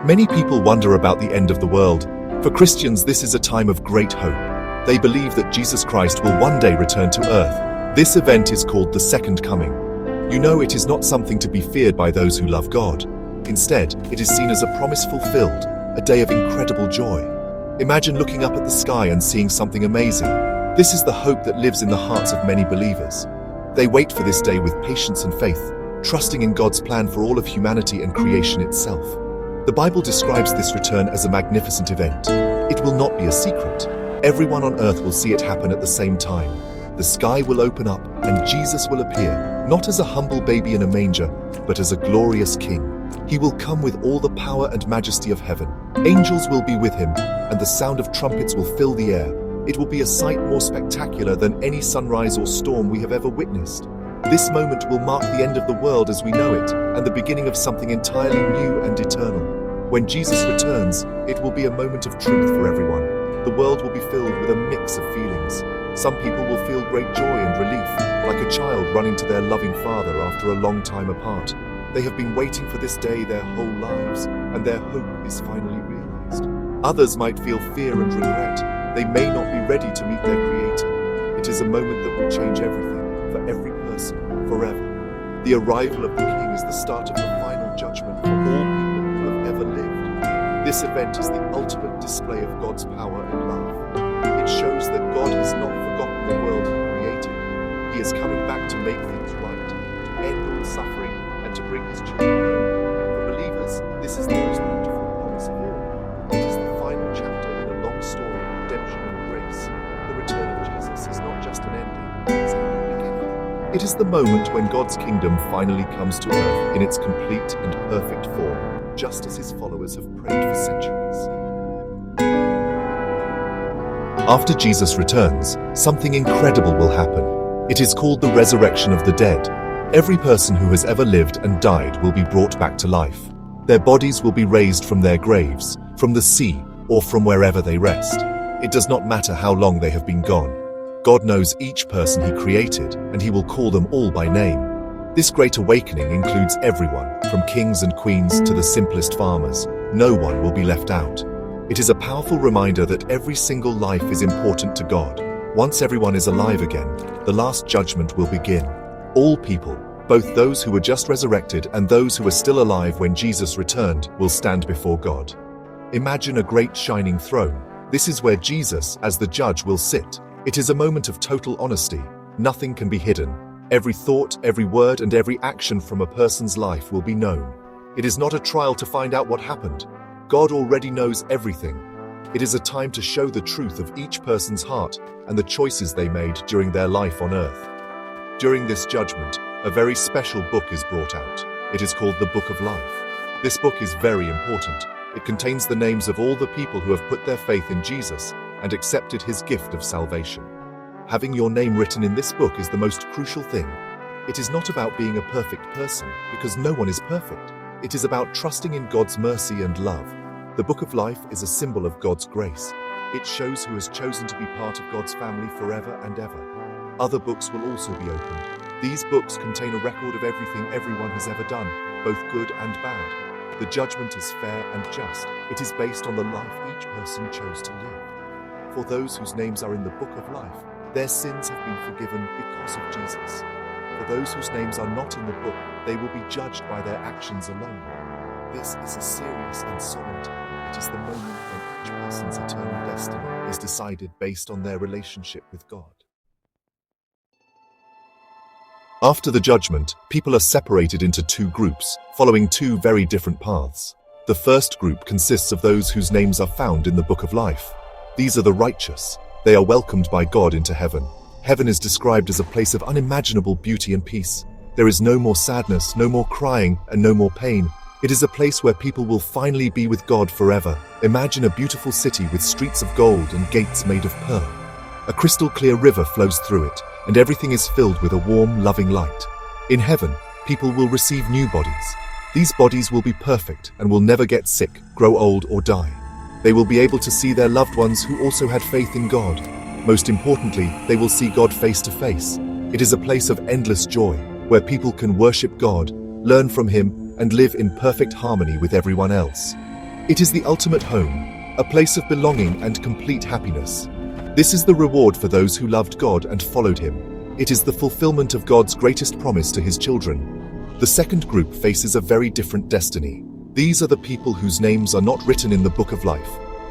Many people wonder about the end of the world. For Christians, this is a time of great hope. They believe that Jesus Christ will one day return to earth. This event is called the Second Coming. You know, it is not something to be feared by those who love God. Instead, it is seen as a promise fulfilled, a day of incredible joy. Imagine looking up at the sky and seeing something amazing. This is the hope that lives in the hearts of many believers. They wait for this day with patience and faith, trusting in God's plan for all of humanity and creation itself. The Bible describes this return as a magnificent event. It will not be a secret. Everyone on earth will see it happen at the same time. The sky will open up and Jesus will appear, not as a humble baby in a manger, but as a glorious king. He will come with all the power and majesty of heaven. Angels will be with him, and the sound of trumpets will fill the air. It will be a sight more spectacular than any sunrise or storm we have ever witnessed. This moment will mark the end of the world as we know it, and the beginning of something entirely new and eternal. When Jesus returns, it will be a moment of truth for everyone. The world will be filled with a mix of feelings. Some people will feel great joy and relief, like a child running to their loving father after a long time apart. They have been waiting for this day their whole lives, and their hope is finally realized. Others might feel fear and regret. They may not be ready to meet their Creator. It is a moment that will change everything, for every person, forever. The arrival of the King is the start of the final judgment for all people who have ever lived. This event is the ultimate display of God's power and love. It shows that God has not forgotten the world He created. He is coming back to make things right, to end all suffering, and to bring His children home. For believers, this is the most beautiful promise of all. It is the final chapter in a long story of redemption and grace. The return of Jesus is not just an ending, it is a new beginning. It is the moment when God's kingdom finally comes to earth in its complete and perfect form, just as His followers have prayed for centuries. After Jesus returns, something incredible will happen. It is called the resurrection of the dead. Every person who has ever lived and died will be brought back to life. Their bodies will be raised from their graves, from the sea, or from wherever they rest. It does not matter how long they have been gone. God knows each person He created, and He will call them all by name. This great awakening includes everyone, from kings and queens to the simplest farmers. No one will be left out. It is a powerful reminder that every single life is important to God. Once everyone is alive again, the last judgment will begin. All people, both those who were just resurrected and those who were still alive when Jesus returned, will stand before God. Imagine a great shining throne. This is where Jesus, as the judge, will sit. It is a moment of total honesty. Nothing can be hidden. Every thought, every word, and every action from a person's life will be known. It is not a trial to find out what happened. God already knows everything. It is a time to show the truth of each person's heart and the choices they made during their life on earth. During this judgment, a very special book is brought out. It is called the Book of Life. This book is very important. It contains the names of all the people who have put their faith in Jesus and accepted His gift of salvation. Having your name written in this book is the most crucial thing. It is not about being a perfect person, because no one is perfect. It is about trusting in God's mercy and love. The Book of Life is a symbol of God's grace. It shows who has chosen to be part of God's family forever and ever. Other books will also be opened. These books contain a record of everything everyone has ever done, both good and bad. The judgment is fair and just. It is based on the life each person chose to live. For those whose names are in the Book of Life, their sins have been forgiven because of Jesus. For those whose names are not in the book, they will be judged by their actions alone. This is a serious and solemn time. It is the moment when each person's eternal destiny is decided based on their relationship with God. After the judgment, people are separated into two groups, following two very different paths. The first group consists of those whose names are found in the Book of Life. These are the righteous. They are welcomed by God into heaven. Heaven is described as a place of unimaginable beauty and peace. There is no more sadness, no more crying, and no more pain. It is a place where people will finally be with God forever. Imagine a beautiful city with streets of gold and gates made of pearl. A crystal clear river flows through it, and everything is filled with a warm, loving light. In heaven, people will receive new bodies. These bodies will be perfect and will never get sick, grow old, or die. They will be able to see their loved ones who also had faith in God. Most importantly, they will see God face to face. It is a place of endless joy, where people can worship God, learn from Him, and live in perfect harmony with everyone else. It is the ultimate home, a place of belonging and complete happiness. This is the reward for those who loved God and followed Him. It is the fulfillment of God's greatest promise to His children. The second group faces a very different destiny. These are the people whose names are not written in the book of life.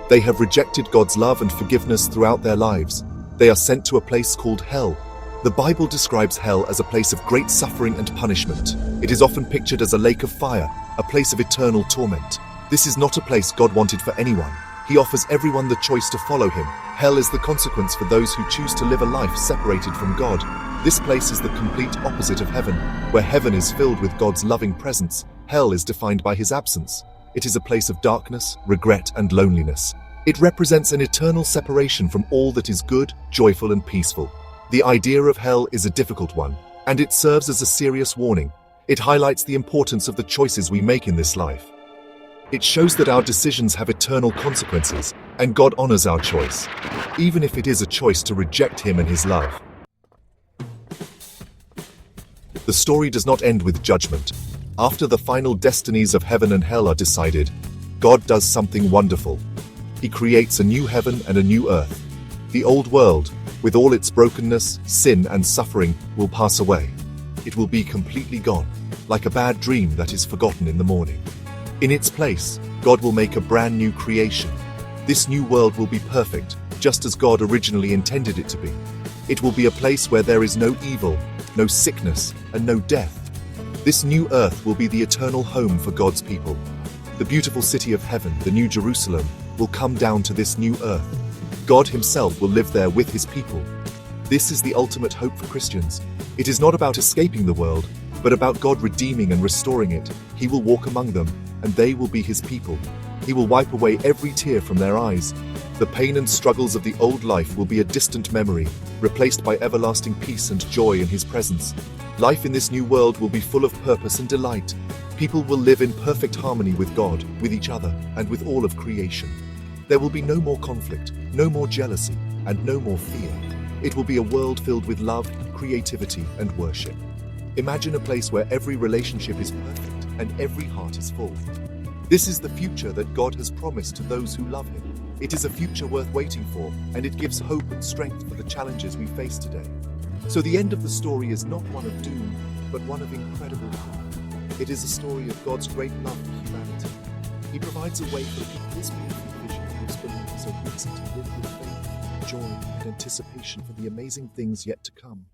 They have rejected God's love and forgiveness throughout their lives. They are sent to a place called hell. The Bible describes hell as a place of great suffering and punishment. It is often pictured as a lake of fire, a place of eternal torment. This is not a place God wanted for anyone. He offers everyone the choice to follow Him. Hell is the consequence for those who choose to live a life separated from God. This place is the complete opposite of heaven. Where heaven is filled with God's loving presence, hell is defined by His absence. It is a place of darkness, regret, and loneliness. It represents an eternal separation from all that is good, joyful, and peaceful. The idea of hell is a difficult one, and it serves as a serious warning. It highlights the importance of the choices we make in this life. It shows that our decisions have eternal consequences, and God honors our choice, even if it is a choice to reject Him and His love. The story does not end with judgment. After the final destinies of heaven and hell are decided, God does something wonderful. He creates a new heaven and a new earth. The old world, with all its brokenness, sin, and suffering, will pass away. It will be completely gone, like a bad dream that is forgotten in the morning. In its place, God will make a brand new creation. This new world will be perfect, just as God originally intended it to be. It will be a place where there is no evil, no sickness, and no death. This new earth will be the eternal home for God's people. The beautiful city of heaven, the New Jerusalem, will come down to this new earth. God Himself will live there with His people. This is the ultimate hope for Christians. It is not about escaping the world, but about God redeeming and restoring it. He will walk among them, and they will be His people. He will wipe away every tear from their eyes. The pain and struggles of the old life will be a distant memory, replaced by everlasting peace and joy in His presence. Life in this new world will be full of purpose and delight. People will live in perfect harmony with God, with each other, and with all of creation. There will be no more conflict, no more jealousy, and no more fear. It will be a world filled with love, creativity, and worship. Imagine a place where every relationship is perfect and every heart is full. This is the future that God has promised to those who love Him. It is a future worth waiting for, and it gives hope and strength for the challenges we face today. So the end of the story is not one of doom, but one of incredible hope. It is a story of God's great love for humanity. He provides a way for this beautiful vision gives believers a reason to live with faith, joy, and anticipation for the amazing things yet to come.